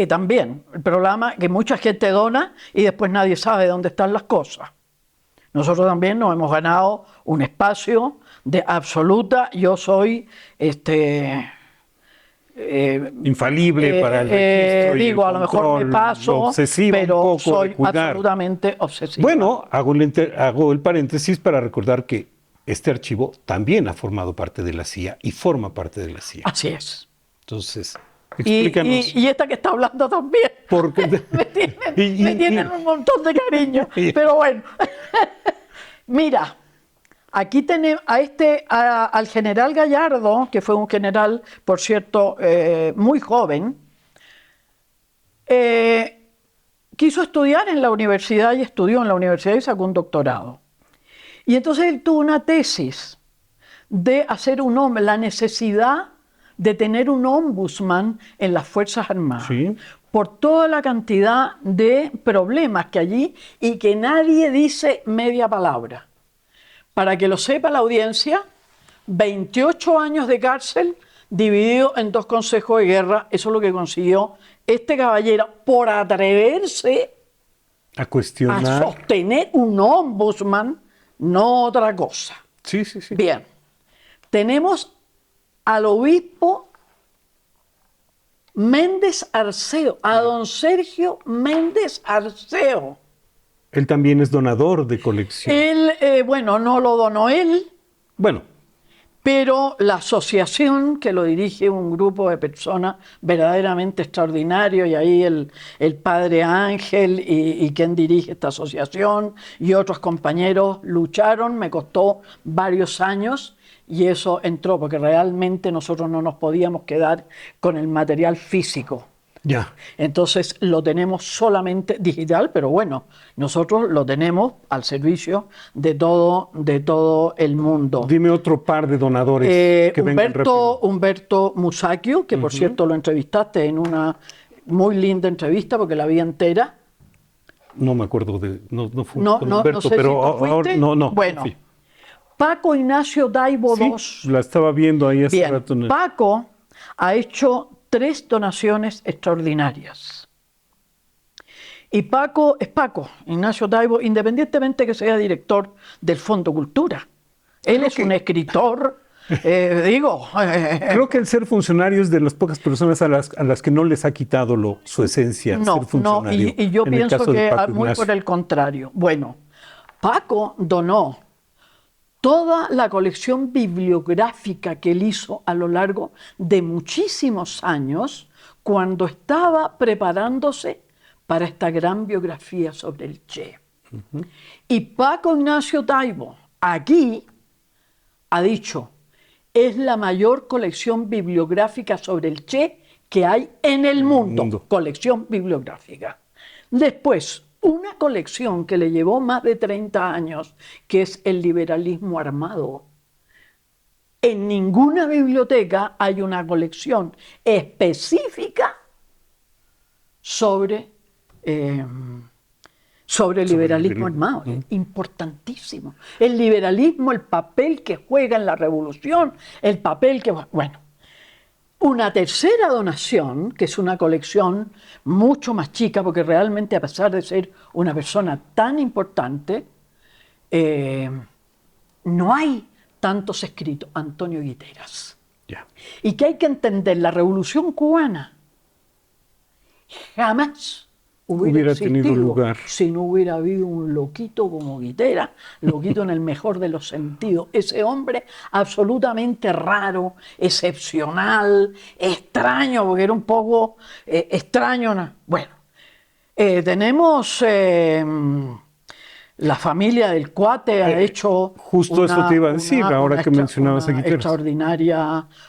también, el programa, que mucha gente dona y después nadie sabe dónde están las cosas. Nosotros también nos hemos ganado un espacio de absoluta, yo soy infalible para el registro y digo, el a lo mejor control, me paso, obsesiva pero un poco soy de cuidar. absolutamente obsesiva. Bueno, hago el paréntesis para recordar que este archivo también ha formado parte de la CIA y forma parte de la CIA. Así es. Entonces, explícanos. Y esta que está hablando también. Porque me tienen un montón de cariño. Pero bueno, mira, aquí tenemos al general Gallardo, que fue un general, por cierto, muy joven. Quiso estudiar en la universidad y estudió en la universidad y sacó un doctorado. Y entonces él tuvo una tesis de hacer la necesidad de tener un ombudsman en las Fuerzas Armadas. Sí. Por toda la cantidad de problemas que allí y que nadie dice media palabra. Para que lo sepa la audiencia, 28 años de cárcel dividido en 2 consejos de guerra, eso es lo que consiguió este caballero por atreverse a cuestionar, a sostener un ombudsman, no otra cosa. Sí. Bien, tenemos al obispo Méndez Arceo, a don Sergio Méndez Arceo. Él también es donador de colección. Él, bueno, no lo donó él. Bueno. Pero la asociación, que lo dirige un grupo de personas verdaderamente extraordinario, y ahí el padre Ángel y quien dirige esta asociación y otros compañeros lucharon, me costó varios años y eso entró, porque realmente nosotros no nos podíamos quedar con el material físico. Ya. Entonces lo tenemos solamente digital, pero bueno, nosotros lo tenemos al servicio de todo el mundo. Dime otro par de donadores que vengan rápido. Humberto Musacchio, que por cierto lo entrevistaste en una muy linda entrevista porque la vi entera. No me acuerdo no fue no, con Humberto, no sé pero si ahora no. Bueno, sí. Paco Ignacio Daibo II. La estaba viendo ahí hace rato. Paco ha hecho 3 donaciones extraordinarias. Y Paco es Paco, Ignacio Daibo, independientemente que sea director del Fondo Cultura. Él es un escritor, Creo que el ser funcionario es de las pocas personas a las que no les ha quitado su esencia. No, ser funcionario, y yo pienso que muy por el contrario. Bueno, Paco donó toda la colección bibliográfica que él hizo a lo largo de muchísimos años cuando estaba preparándose para esta gran biografía sobre el Che. Y Paco Ignacio Daibo aquí ha dicho, es la mayor colección bibliográfica sobre el Che que hay en el mundo. Colección bibliográfica. Después, una colección que le llevó más de 30 años, que es el liberalismo armado. En ninguna biblioteca hay una colección específica sobre el liberalismo armado. Importantísimo. El liberalismo, el papel que juega en la revolución, el papel que... Bueno, una tercera donación, que es una colección mucho más chica, porque realmente a pesar de ser una persona tan importante, no hay tantos escritos. Antonio Guiteras. Ya. Y que hay que entender, la Revolución Cubana jamás Hubiera tenido existido lugar. si no hubiera habido un loquito como Guitera, loquito en el mejor de los sentidos, ese hombre absolutamente raro, excepcional, extraño, porque era un poco extraño. Bueno, tenemos la familia del Cuate ha hecho justo eso te iba a decir, ahora que mencionabas a Guiteras.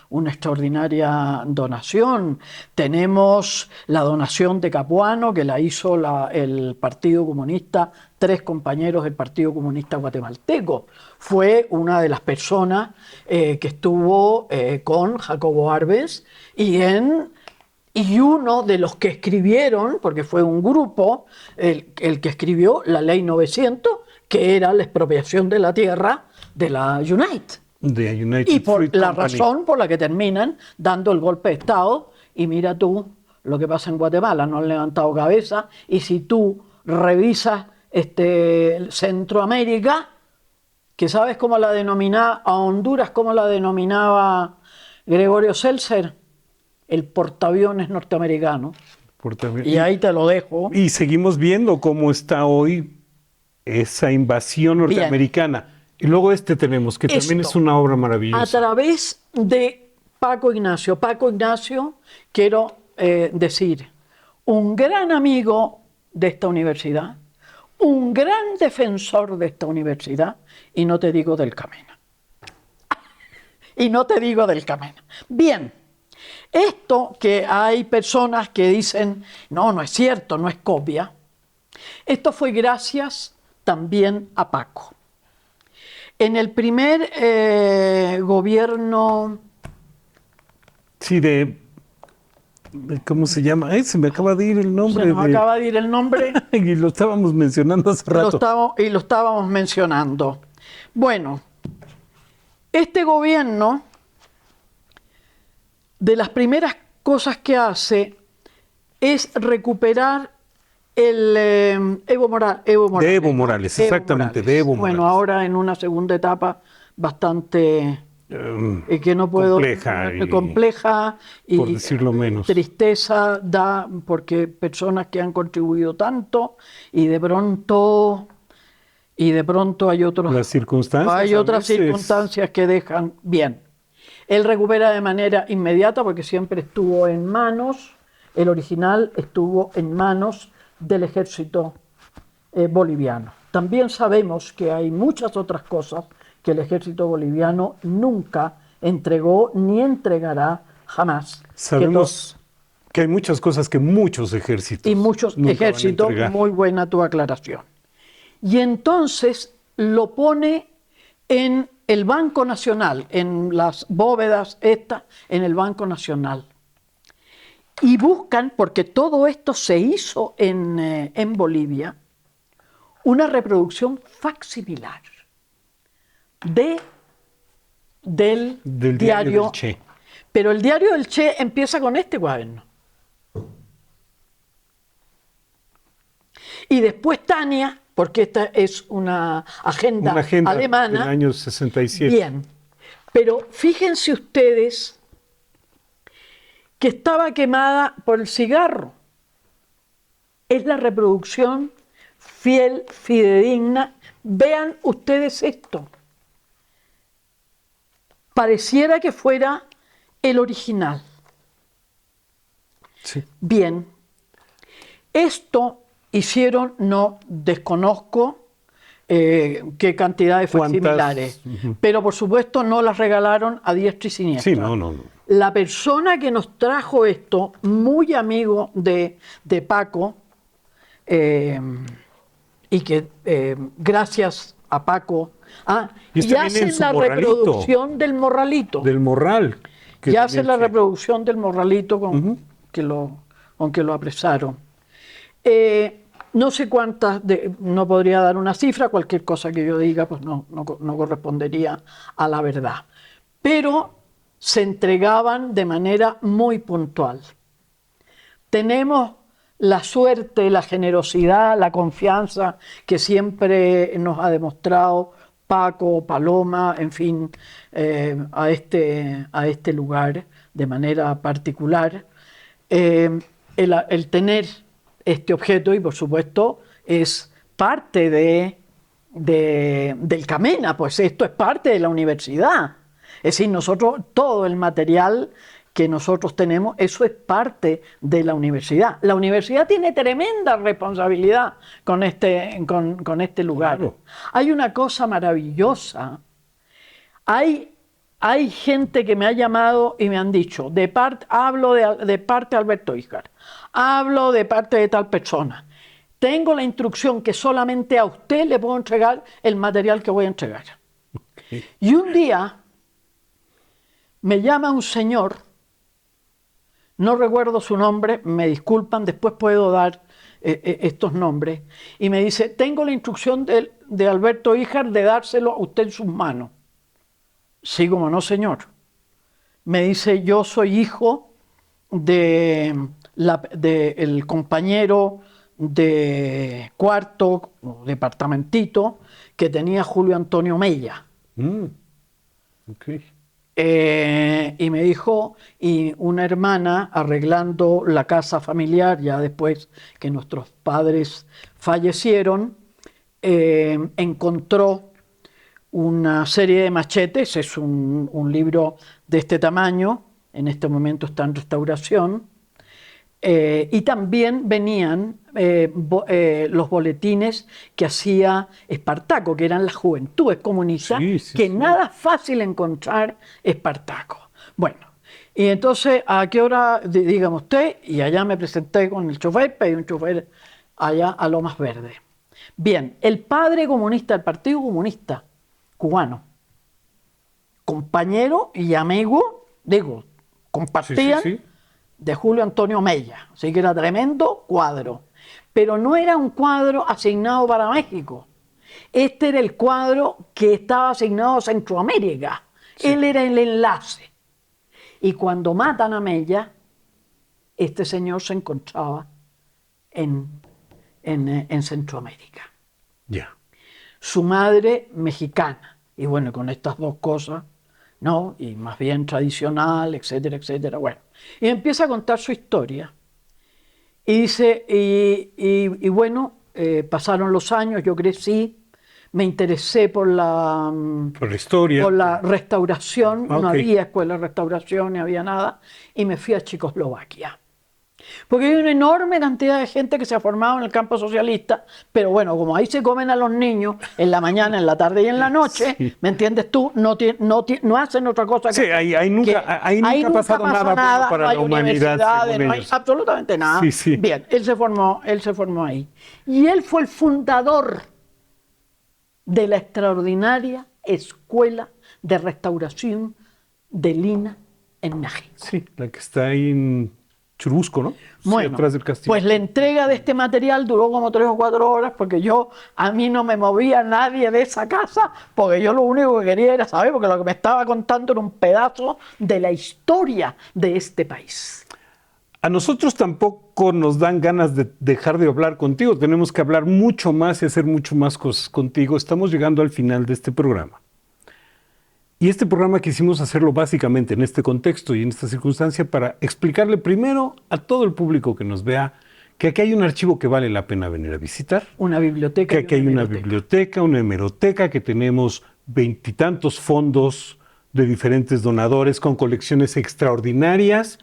Una extraordinaria donación. Tenemos la donación de Capuano, que la hizo el Partido Comunista, 3 compañeros del Partido Comunista Guatemalteco. Fue una de las personas que estuvo con Jacobo Arbenz y uno de los que escribieron, porque fue un grupo, el que escribió la Ley 900, que era la expropiación de la tierra de la United. De United Y por Fruit la Company. razón por la que terminan dando el golpe de Estado. Y mira tú lo que pasa en Guatemala, no han levantado cabeza. Y si tú revisas Centroamérica, que sabes cómo la denominaba, a Honduras, cómo la denominaba Gregorio Seltzer, el portaaviones norteamericano. Y ahí te lo dejo. Y seguimos viendo cómo está hoy esa invasión norteamericana. Bien. Y luego tenemos, que también es una obra maravillosa. A través de Paco Ignacio. Paco Ignacio, quiero decir, un gran amigo de esta universidad, un gran defensor de esta universidad, y no te digo del Camena. Y no te digo del Camena. Bien. Esto que hay personas que dicen, no es cierto, no es copia, esto fue gracias también a Paco. En el primer gobierno... Sí, ¿cómo se llama? Se me acaba de ir el nombre. Se nos acaba de ir el nombre. Y lo estábamos mencionando hace rato. Lo estábamos mencionando. Bueno, este gobierno... De las primeras cosas que hace es recuperar el Evo Morales. De Evo Morales, exactamente, de Evo Morales. Bueno, ahora en una segunda etapa bastante que no puedo compleja y por decirlo menos. Tristeza da porque personas que han contribuido tanto y de pronto hay otras circunstancias que dejan bien. Él recupera de manera inmediata porque siempre estuvo en manos, el original estuvo en manos del ejército boliviano. También sabemos que hay muchas otras cosas que el ejército boliviano nunca entregó ni entregará jamás. Sabemos que hay muchas cosas que muchos ejércitos y muchos ejércitos, muy buena tu aclaración. Y entonces lo pone en el Banco Nacional, en las bóvedas en el Banco Nacional. Y buscan, porque todo esto se hizo en Bolivia, una reproducción facsimilar del diario del Che. Pero el diario del Che empieza con este cuaderno. Y después Tania, porque esta es una agenda alemana. Del año 67. Bien, pero fíjense ustedes que estaba quemada por el cigarro. Es la reproducción fiel, fidedigna. Vean ustedes esto. Pareciera que fuera el original. Sí. Bien, esto hicieron, no desconozco qué cantidad de facsimilares, pero por supuesto no las regalaron a diestra y siniestra. Sí, no. La persona que nos trajo esto, muy amigo de Paco, y que gracias a Paco, y hacen la reproducción del morralito. Del morral. Y hacen la reproducción del morralito con que lo apresaron. No sé cuántas, no podría dar una cifra, cualquier cosa que yo diga pues no correspondería a la verdad. Pero se entregaban de manera muy puntual. Tenemos la suerte, la generosidad, la confianza que siempre nos ha demostrado Paco, Paloma, en fin, a este lugar de manera particular. El tener este objeto, y por supuesto es parte del CAMENA, pues esto es parte de la universidad. Es decir, nosotros, todo el material que nosotros tenemos, eso es parte de la universidad. La universidad tiene tremenda responsabilidad con este lugar. Claro. Hay una cosa maravillosa. Hay gente que me ha llamado y me han dicho, hablo de parte de Alberto Híjar, hablo de parte de tal persona. Tengo la instrucción que solamente a usted le puedo entregar el material que voy a entregar. Okay. Y un día me llama un señor, no recuerdo su nombre, me disculpan, después puedo dar estos nombres, y me dice, tengo la instrucción de Alberto Híjar de dárselo a usted en sus manos. Sí, como no, señor. Me dice, yo soy hijo del compañero de cuarto departamentito que tenía Julio Antonio Mella. Okay. Y me dijo, y una hermana arreglando la casa familiar, ya después que nuestros padres fallecieron, encontró una serie de machetes, es un libro de este tamaño, en este momento está en restauración, y también venían los boletines que hacía Espartaco, que eran las juventudes comunistas, que nada fácil encontrar Espartaco. Bueno, y entonces, ¿a qué hora? Dígame usted, y allá me presenté con el chofer, pedí un chofer allá a Lomas Verdes. Bien, el padre comunista del Partido Comunista cubano, compañero y amigo, compartían de Julio Antonio Mella, así que era tremendo cuadro, pero no era un cuadro asignado para México, este era el cuadro que estaba asignado a Centroamérica, él era el enlace, y cuando matan a Mella, este señor se encontraba en Centroamérica. Su madre mexicana, y bueno, con estas dos cosas, ¿no? Y más bien tradicional, etcétera, etcétera. Bueno, y empieza a contar su historia. Y dice, y bueno, pasaron los años, yo crecí, me interesé por la historia, por la restauración, no había escuela de restauración, ni había nada, y me fui a Checoslovaquia. Porque hay una enorme cantidad de gente que se ha formado en el campo socialista, pero bueno, como ahí se comen a los niños en la mañana, en la tarde y en la noche, ¿me entiendes tú? No hacen otra cosa que... Sí, ahí nunca ha pasado nada para la humanidad. No hay absolutamente nada. Bien, él se formó ahí. Y él fue el fundador de la extraordinaria Escuela de Restauración de Lina en México. Sí, la que está ahí en Churubusco, ¿no? Bueno, sí, atrás del castillo. Pues la entrega de este material duró como 3 o 4 horas porque a mí no me movía nadie de esa casa porque yo lo único que quería era saber, porque lo que me estaba contando era un pedazo de la historia de este país. A nosotros tampoco nos dan ganas de dejar de hablar contigo, tenemos que hablar mucho más y hacer mucho más cosas contigo. Estamos llegando al final de este programa. Y este programa quisimos hacerlo básicamente en este contexto y en esta circunstancia para explicarle primero a todo el público que nos vea que aquí hay un archivo que vale la pena venir a visitar. Una biblioteca. Que aquí hay una biblioteca, una hemeroteca, que tenemos 20 y tantos fondos de diferentes donadores con colecciones extraordinarias,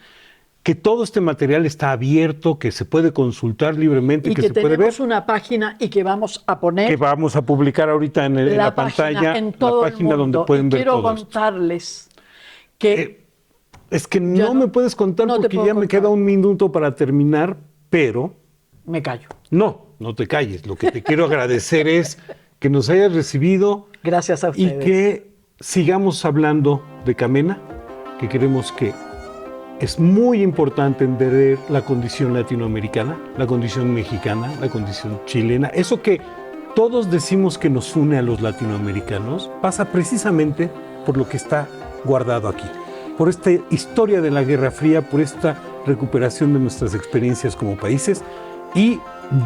que todo este material está abierto, que se puede consultar libremente, que se puede ver. Y que tenemos una página y que vamos a poner... Que vamos a publicar ahorita en la pantalla, en todo la página donde pueden ver todo. Quiero contarles que... es que no me puedes contar porque ya me queda un minuto para terminar, pero... Me callo. No te calles. Lo que te quiero agradecer es que nos hayas recibido. Gracias a ustedes. Y que sigamos hablando de CAMENA, que queremos que... Es muy importante entender la condición latinoamericana, la condición mexicana, la condición chilena. Eso que todos decimos que nos une a los latinoamericanos pasa precisamente por lo que está guardado aquí. Por esta historia de la Guerra Fría, por esta recuperación de nuestras experiencias como países. Y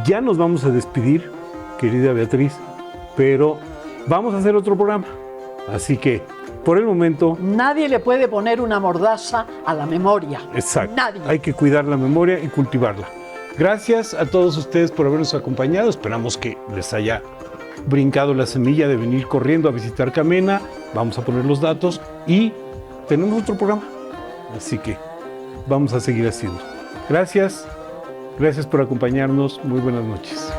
ya nos vamos a despedir, querida Beatriz, pero vamos a hacer otro programa. Así que, por el momento... Nadie le puede poner una mordaza a la memoria. Exacto. Nadie. Hay que cuidar la memoria y cultivarla. Gracias a todos ustedes por habernos acompañado. Esperamos que les haya brincado la semilla de venir corriendo a visitar Camena. Vamos a poner los datos y tenemos otro programa. Así que vamos a seguir haciendo. Gracias. Gracias por acompañarnos. Muy buenas noches.